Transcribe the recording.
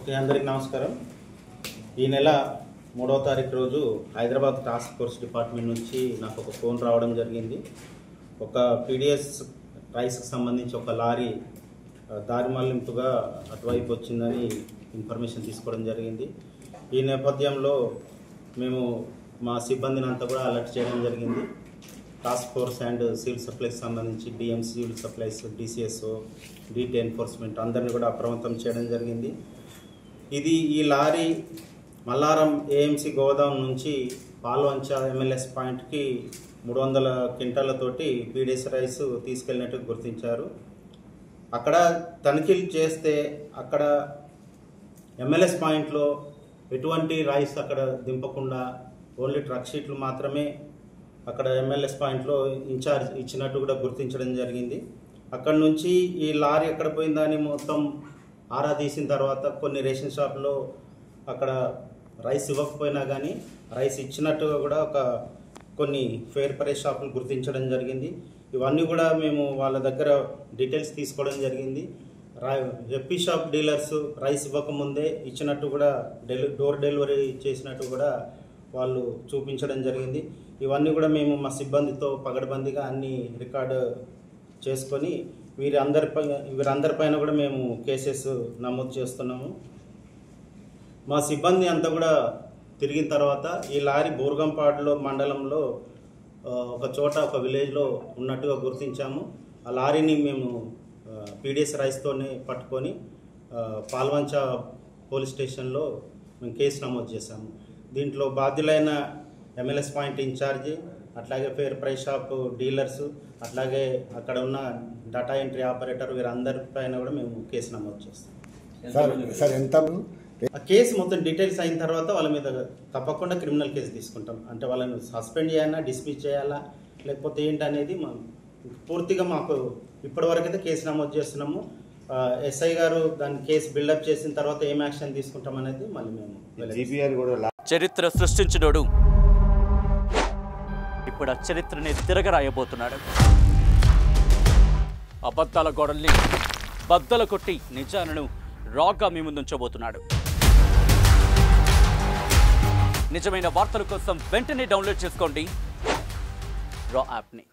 Okay, అందరికి నమస్కారం. ఈ నెల 3వ తారీఖు రోజు హైదరాబాద్ టాస్క్ ఫోర్స్ డిపార్ట్మెంట్ నుంచి నాకు ఒక ఫోన్ రావడం జరిగింది. ఒక పీడిఎస్ రైస్కి సంబంధించి ఒక లారీ దారి మళ్లింపుగా అటువైపు వచ్చిందని ఇన్ఫర్మేషన్ తీసుకోవడం జరిగింది. ఈ నేపథ్యంలో మేము మా సిబ్బందిని అంతా కూడా అలర్ట్ చేయడం జరిగింది. Task force and civil supplies సంబంధించి DMC civil supplies, DCSO, DT enforcement అందరినీ కూడా అప్రమత్తం చేయడం జరిగింది. ఈ లారీ మల్లారం ఏఎంసీ గోదాం నుంచి పాల్వంచ ఎంఎల్ఎస్ పాయింట్కి 300 క్వింటాలతోటి పీడిఎస్ రైస్ తీసుకెళ్ళినట్టు గుర్తించారు. అక్కడ తనిఖీలు చేస్తే అక్కడ ఎంఎల్ఎస్ పాయింట్లో ఎటువంటి రైస్ అక్కడ దింపకుండా ఓన్లీ ట్రక్ షీట్లు మాత్రమే అక్కడ ఎంఎల్ఎస్ పాయింట్లో ఇన్ఛార్జ్ ఇచ్చినట్టు కూడా గుర్తించడం జరిగింది. అక్కడ నుంచి ఈ లారీ ఎక్కడ పోయిందని మొత్తం ఆరా తీసిన తర్వాత కొన్ని రేషన్ షాప్లో అక్కడ రైస్ ఇవ్వకపోయినా కానీ రైస్ ఇచ్చినట్టుగా కూడా కొన్ని ఫేర్ ప్రైస్ షాపులు గుర్తించడం జరిగింది. ఇవన్నీ కూడా మేము వాళ్ళ దగ్గర డీటెయిల్స్ తీసుకోవడం జరిగింది. ఎప్పీ షాప్ డీలర్స్ రైస్ ఇవ్వకముందే ఇచ్చినట్టు కూడా డోర్ డెలివరీ చేసినట్టు కూడా వాళ్ళు చూపించడం జరిగింది. ఇవన్నీ కూడా మేము మా సిబ్బందితో పగడబందీగా అన్ని రికార్డు చేసుకొని వీరందరిపైన కూడా మేము కేసెస్ నమోదు చేస్తున్నాము. మా సిబ్బంది అంతా కూడా తిరిగిన తర్వాత ఈ లారీ బోర్గంపాడులో మండలంలో ఒక చోట ఒక విలేజ్లో ఉన్నట్టుగా గుర్తించాము. ఆ లారీని మేము పీడిఎస్ రైస్తోనే పట్టుకొని పాల్వంచ పోలీస్ స్టేషన్లో మేము కేసు నమోదు చేశాము. దీంట్లో బాధ్యులైన ఎంఎల్ఎస్ పాయింట్ ఇన్ఛార్జి, అట్లాగే ఫేర్ ప్రైస్ షాప్ డీలర్స్, అట్లాగే అక్కడ ఉన్న డేటా ఎంట్రీ ఆపరేటర్ వీరందరిపైన కూడా మేము కేసు నమోదు చేస్తాం. ఆ కేసు మొత్తం డీటెయిల్స్ అయిన తర్వాత వాళ్ళ మీద తప్పకుండా క్రిమినల్ కేసు తీసుకుంటాం. అంటే వాళ్ళని సస్పెండ్ చేయాలా, డిస్మిస్ చేయాలా, లేకపోతే ఏంటనేది పూర్తిగా మాకు ఇప్పటివరకైతే కేసు నమోదు చేస్తున్నాము. ఎస్ఐ గారు దాని కేసు బిల్డప్ చేసిన తర్వాత ఏం యాక్షన్ తీసుకుంటాం అనేది మళ్ళీ మేము చరిత్ర సృష్టించినోడు ఇప్పుడు ఆ చరిత్రని తిరగరాయబోతున్నాడు. అబద్ధాల గోడల్ని బద్దల కొట్టి నిజాలను రాగా మీ ముందుంచబోతున్నాడు. నిజమైన వార్తల కోసం వెంటనే డౌన్లోడ్ చేసుకోండి రా యాప్ని.